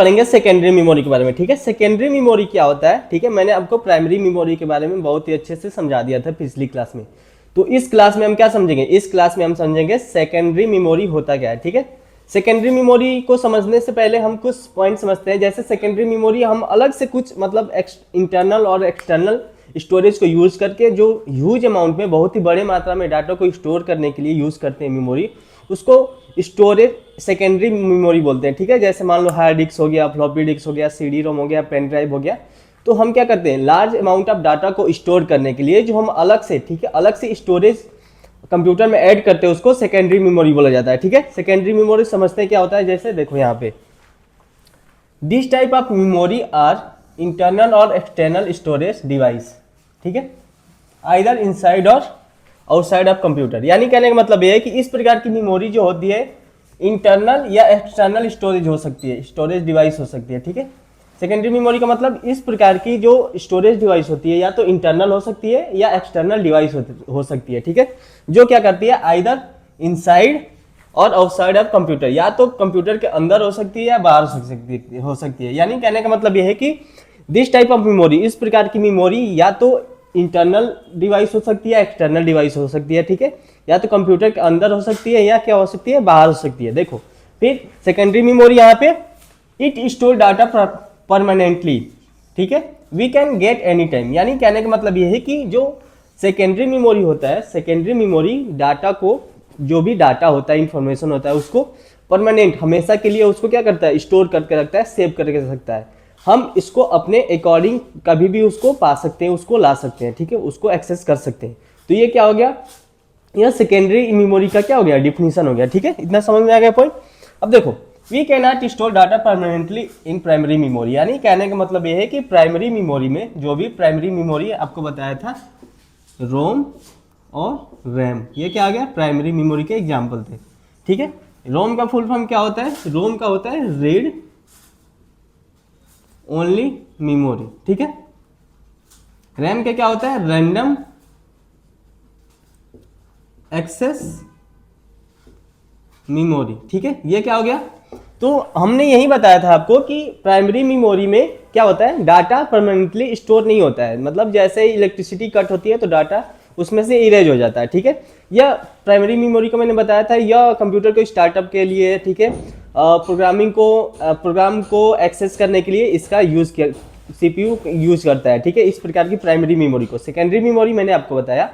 पढ़ेंगे secondary memory के बारे में। ठीक है, सेकेंडरी मेमोरी क्या होता है? ठीक है, मैंने आपको प्राइमरी मेमोरी के बारे में बहुत ही अच्छे से समझा दिया था पिछली क्लास में। तो इस क्लास में हम क्या समझेंगे? इस क्लास में हम समझेंगे सेकेंडरी मेमोरी होता क्या है। ठीक है, सेकेंडरी मेमोरी को समझने से पहले हम कुछ पॉइंट समझते हैं। जैसे सेकेंडरी मेमोरी हम अलग से कुछ मतलब इंटरनल और एक्सटर्नल स्टोरेज को यूज करके जो ह्यूज अमाउंट में बहुत ही बड़े मात्रा में डाटा को स्टोर करने के लिए यूज करते हैं मेमोरी, उसको स्टोरेज सेकेंडरी मेमोरी बोलते हैं। ठीक है, जैसे मान लो हार्ड डिस्क हो गया, फ्लॉपी डिस्क हो गया, सीडी रोम हो गया, पेन ड्राइव हो गया। तो हम क्या करते हैं, लार्ज अमाउंट ऑफ डाटा को स्टोर करने के लिए जो हम अलग से, ठीक है, अलग से स्टोरेज कंप्यूटर में ऐड करते हैं, उसको सेकेंडरी मेमोरी बोला जाता है। ठीक है, सेकेंडरी मेमोरी समझते हैं क्या होता है। जैसे देखो यहाँ पे, this type of memory are internal और एक्सटर्नल स्टोरेज डिवाइस। ठीक है, आइदर इनसाइड और आउटसाइड ऑफ कंप्यूटर। यानी कहने का मतलब ये है कि इस प्रकार की मेमोरी जो होती है इंटरनल या एक्सटर्नल स्टोरेज हो सकती है, स्टोरेज डिवाइस हो सकती है। ठीक है, सेकेंडरी मेमोरी का मतलब इस प्रकार की जो स्टोरेज डिवाइस होती है या तो इंटरनल हो सकती है या एक्सटर्नल डिवाइस हो सकती है। ठीक है, जो क्या करती है, आइदर इनसाइड और आउटसाइड ऑफ कंप्यूटर, या तो कंप्यूटर के अंदर हो सकती है या बाहर हो सकती है। यानी कहने का मतलब यह है कि दिस टाइप ऑफ मेमोरी, इस प्रकार की मेमोरी या तो इंटरनल डिवाइस हो सकती है, एक्सटर्नल डिवाइस हो सकती है। ठीक है, या तो कंप्यूटर के अंदर हो सकती है या क्या हो सकती है, बाहर हो सकती है। देखो फिर सेकेंडरी मेमोरी यहाँ पे, इट स्टोर डाटा परमानेंटली। ठीक है, we can get any time. यानी कहने का मतलब यह है कि जो सेकेंडरी मेमोरी होता है, सेकेंडरी मेमोरी डाटा को, जो भी डाटा होता है, इंफॉर्मेशन होता है, उसको परमानेंट हमेशा के लिए उसको क्या करता है, स्टोर करके रखता है, सेव करके रख सकता है। हम इसको अपने अकॉर्डिंग कभी भी उसको पा सकते हैं, उसको ला सकते हैं। ठीक है, उसको एक्सेस कर सकते हैं। तो ये क्या हो गया, यह सेकेंडरी मेमोरी का क्या हो गया, डिफिनीशन हो गया। ठीक है, इतना समझ में आ गया पॉइंट। अब देखो, we can not store data permanently in primary memory. यानी कहने का मतलब यह है कि प्राइमरी मेमोरी में, जो भी प्राइमरी मेमोरी आपको बताया था, रोम और रैम, ये क्या आ गया, प्राइमरी मेमोरी के एग्जाम्पल थे। ठीक है, रोम का फुल फॉर्म क्या होता है? रोम का होता है रीड ओनली मेमोरी। ठीक है, रैम का क्या होता है, रैंडम एक्सेस मेमोरी। ठीक है, ये क्या हो गया, तो हमने यही बताया था आपको कि प्राइमरी मेमोरी में क्या होता है, डाटा परमानेंटली स्टोर नहीं होता है। मतलब जैसे ही इलेक्ट्रिसिटी कट होती है तो डाटा उसमें से इरेज हो जाता है। ठीक है, यह प्राइमरी मेमोरी को मैंने बताया था, यह कंप्यूटर को स्टार्टअप के लिए, ठीक है, प्रोग्राम को एक्सेस करने के लिए इसका यूज किया, सीपीयू यूज करता है। ठीक है, इस प्रकार की प्राइमरी मेमोरी को। सेकेंडरी मेमोरी मैंने आपको बताया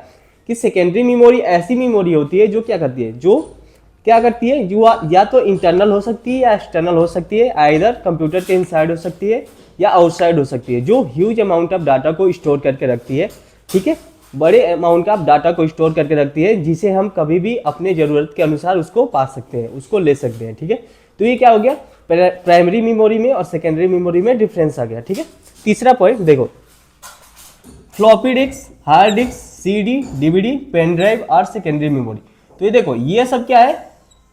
कि सेकेंडरी मेमोरी ऐसी मेमोरी होती है जो क्या करती है, जो क्या करती है, जो या तो इंटरनल हो सकती है या एक्सटर्नल हो सकती है, आइदर कंप्यूटर के इनसाइड हो सकती है या आउटसाइड हो सकती है, जो ह्यूज अमाउंट ऑफ डाटा को स्टोर करके रखती है। ठीक है, बड़े अमाउंट ऑफ डाटा को स्टोर करके रखती है, जिसे हम कभी भी अपने जरूरत के अनुसार उसको पा सकते हैं, उसको ले सकते हैं। ठीक है, तो ये क्या हो गया, प्राइमरी मेमोरी में और सेकेंडरी मेमोरी में डिफरेंस आ गया। ठीक है, तीसरा पॉइंट देखो, floppy disk, hard disk, CD, DVD, pen drive और सेकेंडरी मेमोरी। तो ये देखो, ये सब क्या है,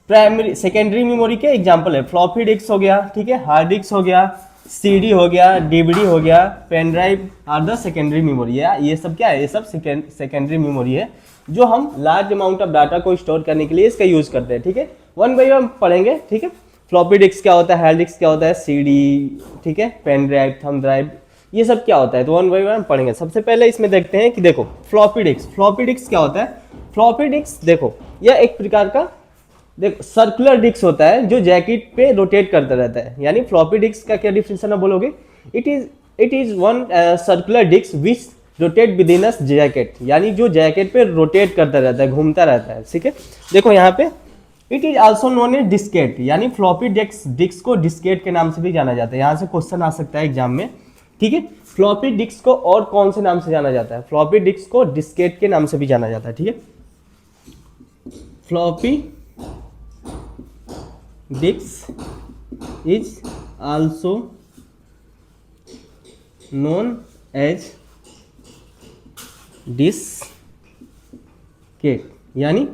प्राइमरी सेकेंडरी मेमोरी के एग्जांपल है। फ्लॉपी डिस्क हो गया, ठीक है, हार्ड डिस्क हो गया, सीडी हो गया, डीवीडी हो गया, pen drive are the secondary memory है। ये सब क्या है, ये सब सेकेंडरी मेमोरी है, जो हम लार्ज अमाउंट ऑफ डाटा को स्टोर करने के लिए इसका यूज करते हैं। ठीक है, वन बाई वन पढ़ेंगे। ठीक है, फ्लॉपी डिस्क क्या होता है, हार्ड डिस्क क्या होता है, सीडी, ठीक है, पेन ड्राइव, थंब ड्राइव, ये सब क्या होता है, तो वन बाई वन पढ़ेंगे। सबसे पहले इसमें देखते हैं कि देखो फ्लॉपी डिस्क, फ्लॉपी डिस्क क्या होता है। फ्लॉपी डिस्क देखो, यह एक प्रकार का देखो सर्कुलर डिस्क होता है जो जैकेट पे रोटेट करता रहता है। यानी फ्लॉपी डिस्क का क्या डिफिनेशन है बोलोगे, it is one circular disk which rotate within a jacket. यानी जो जैकेट पे रोटेट करता रहता है, घूमता रहता है। ठीक है, देखो यहाँ पे, it is also known as diskette. यानी फ्लॉपी डिस्क को डिस्केट के नाम से भी जाना जाता है। यहाँ से क्वेश्चन आ सकता है एग्जाम में। ठीक है, फ्लॉपी डिस्क को और कौन से नाम से जाना जाता है, फ्लॉपी डिस्क को डिस्केट के नाम से भी जाना जाता है। ठीक है, floppy disk is also known as diskette. यानी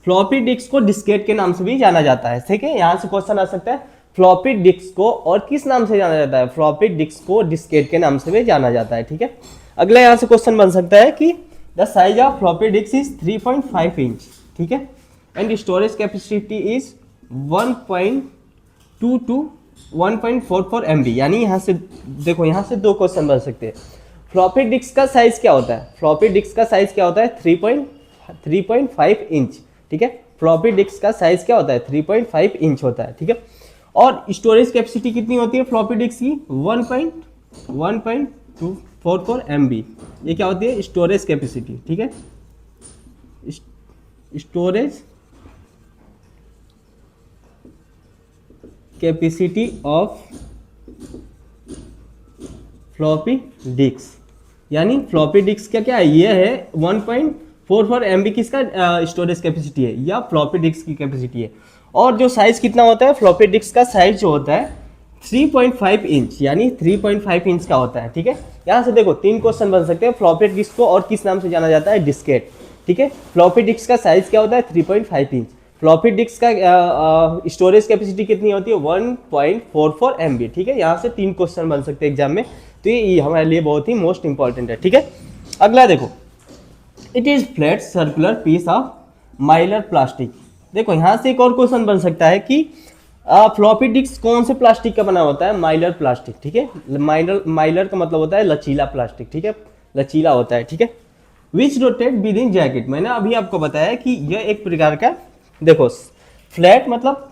फ्लॉपी डिस्क को डिस्केट के नाम से भी जाना जाता है। ठीक है, यहां से क्वेश्चन आ सकता है, फ्लॉपी डिस्क को और किस नाम से जाना जाता है, फ्लॉपी डिस्क को डिस्केट के नाम से भी जाना जाता है। ठीक है, अगला यहां से क्वेश्चन बन सकता है कि the size of floppy disk is 3.5 inch. ठीक है, and storage capacity is 1.22 1.44 MB, यानी यहाँ से देखो, यहाँ से दो क्वेश्चन बन सकते हैं। फ्लॉपी डिस्क का साइज क्या होता है? फ्लॉपी डिस्क का साइज क्या होता है? 3.5 इंच, ठीक है। फ्लॉपी डिस्क का साइज क्या होता है? 3.5 इंच होता है, ठीक है। और स्टोरेज कैपेसिटी कितनी होती है फ्लॉपी डिस्क की? 1.244 MB, ये क्या होती है? स्टोरेज कैपेसिटी, ठीक है। Storage capacity of floppy disk, यानी फ्लॉपी डिस्क का क्या है? ये है 1.44 MB किसका स्टोरेज कैपेसिटी है, या फ्लॉपी डिस्क की कैपेसिटी है। और जो साइज कितना होता है फ्लॉपी डिस्क का? साइज जो होता है 3.5 इंच, यानी 3.5 इंच का होता है, ठीक है। यहाँ से देखो तीन क्वेश्चन बन सकते हैं। फ्लॉपी डिस्क को और किस नाम से जाना जाता है? डिस्केट, ठीक है। फ्लॉपी डिस्क का साइज क्या होता है? 3.5 इंच। फ्लॉपी डिस्क का स्टोरेज कैपेसिटी कितनी होती है? 1.44 MB, ठीक है। यहाँ से तीन क्वेश्चन बन सकते हैं एग्जाम में, तो ये हमारे लिए बहुत ही मोस्ट इंपॉर्टेंट है, ठीक है। अगला देखो, it is flat circular piece of Mylar plastic. देखो यहाँ से एक और क्वेश्चन बन सकता है कि फ्लॉपी डिस्क कौन से प्लास्टिक का बना होता है? माइलर प्लास्टिक, ठीक है। माइलर का मतलब होता है लचीला प्लास्टिक, ठीक है, लचीला होता है, ठीक है। विच रोटेट विद इन जैकेट, मैंने अभी आपको बताया कि यह एक प्रकार का, देखो फ्लैट मतलब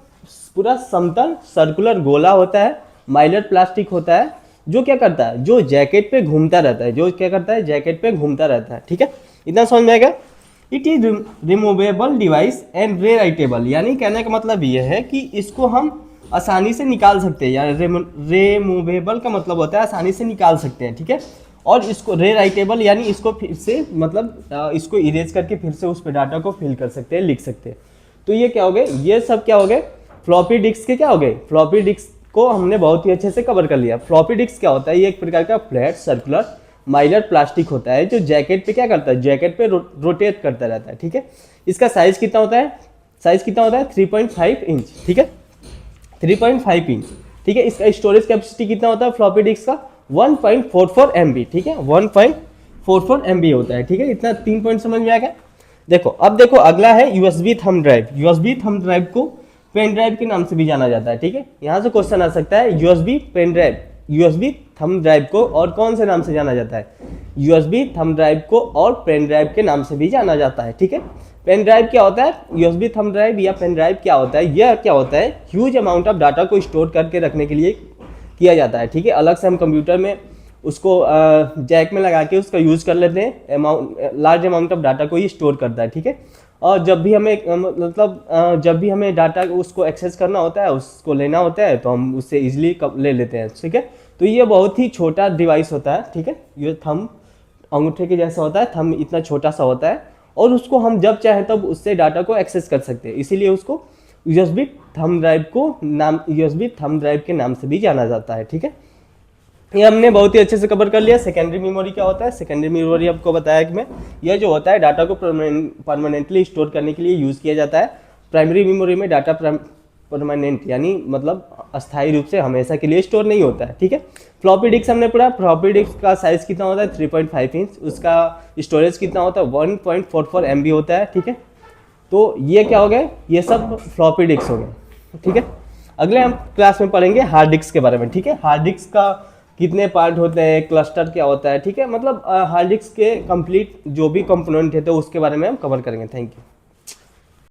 पूरा समतल सर्कुलर गोला होता है, माइलर प्लास्टिक होता है, जो क्या करता है? जो जैकेट पे घूमता रहता है, जो क्या करता है? जैकेट पे घूमता रहता है, ठीक है। इतना समझ में आएगा। It is removable device and rewritable, यानी कहने का मतलब यह है कि इसको हम आसानी से निकाल सकते हैं, यानी रिमूवेबल का मतलब होता है आसानी से निकाल सकते हैं, ठीक है। और इसको रेराइटेबल, यानी इसको फिर से मतलब इसको इरेज करके फिर से उस पर डाटा को फिल कर सकते हैं, लिख सकते हैं। तो ये क्या हो गए? ये सब क्या हो गए? फ्लॉपी डिस्क के क्या हो गए? फ्लॉपी डिस्क को हमने बहुत ही अच्छे से कवर कर लिया। फ्लॉपी डिस्क क्या होता है? ये एक प्रकार का फ्लैट सर्कुलर माइलर प्लास्टिक होता है, जो जैकेट पे क्या करता है? जैकेट पे रोटेट करता रहता है, ठीक है। इसका साइज कितना होता है? साइज कितना होता है? 3.5 इंच, ठीक है, 3.5 इंच, ठीक है। इसका स्टोरेज कैपेसिटी कितना होता है फ्लॉपी डिस्क का? 1.44 MB, ठीक है, 1.44 MB होता है, ठीक है। इतना 3 पॉइंट समझ में आ गया। देखो अब देखो अगला है USB thumb drive. USB thumb drive को पेन ड्राइव के नाम से भी जाना जाता है, ठीक है। यहाँ से क्वेश्चन आ सकता है, USB pen drive, USB thumb drive को और कौन से नाम से जाना जाता है? यूएसबी थंब ड्राइव को और पेन ड्राइव के नाम से भी जाना जाता है, ठीक है। पेन ड्राइव क्या होता है? यूएसबी थंब ड्राइव या पेन ड्राइव क्या होता है? यह क्या होता है? ह्यूज अमाउंट ऑफ डाटा को स्टोर करके रखने के लिए किया जाता है, ठीक है। अलग से हम कंप्यूटर में उसको जैक में लगा के उसका यूज़ कर लेते हैं। लार्ज अमाउंट ऑफ डाटा को ही स्टोर करता है, ठीक है। और जब भी हमें मतलब जब भी हमें डाटा उसको एक्सेस करना होता है, उसको लेना होता है, तो हम उससे इजीली ले लेते हैं, ठीक है। तो ये बहुत ही छोटा डिवाइस होता है, ठीक है। ये थंब अंगूठे के जैसा होता है, थंब इतना छोटा सा होता है, और उसको हम जब चाहें तब उससे डाटा को एक्सेस कर सकते हैं। इसीलिए उसको यूएसबी थंब ड्राइव को यूएसबी थंब ड्राइव के नाम से भी जाना जाता है, ठीक है। ये हमने बहुत ही अच्छे से कवर कर लिया। सेकेंडरी मेमोरी क्या होता है? सेकेंडरी मेमोरी आपको बताया कि मैं, यह जो होता है डाटा को परमानेंटली स्टोर करने के लिए यूज़ किया जाता है। प्राइमरी मेमोरी में डाटा परमानेंट, यानी मतलब अस्थायी रूप से हमेशा के लिए स्टोर नहीं होता है, ठीक है। फ्लॉपी डिस्क हमने पढ़ा। फ्लॉपी डिस्क का साइज कितना होता है? 3.5 इंच। उसका स्टोरेज कितना होता है? 1.44 MB होता है, ठीक है। तो ये क्या हो गए? ये सब फ्लॉपी डिस्क हो गए, ठीक है। अगले हम क्लास में पढ़ेंगे हार्ड डिस्क के बारे में, ठीक है। हार्ड डिस्क का कितने पार्ट होते हैं, क्लस्टर क्या होता है, ठीक है। मतलब हार्ड डिस्क के कंप्लीट जो भी कंपोनेंट है तो उसके बारे में हम कवर करेंगे। Thank you.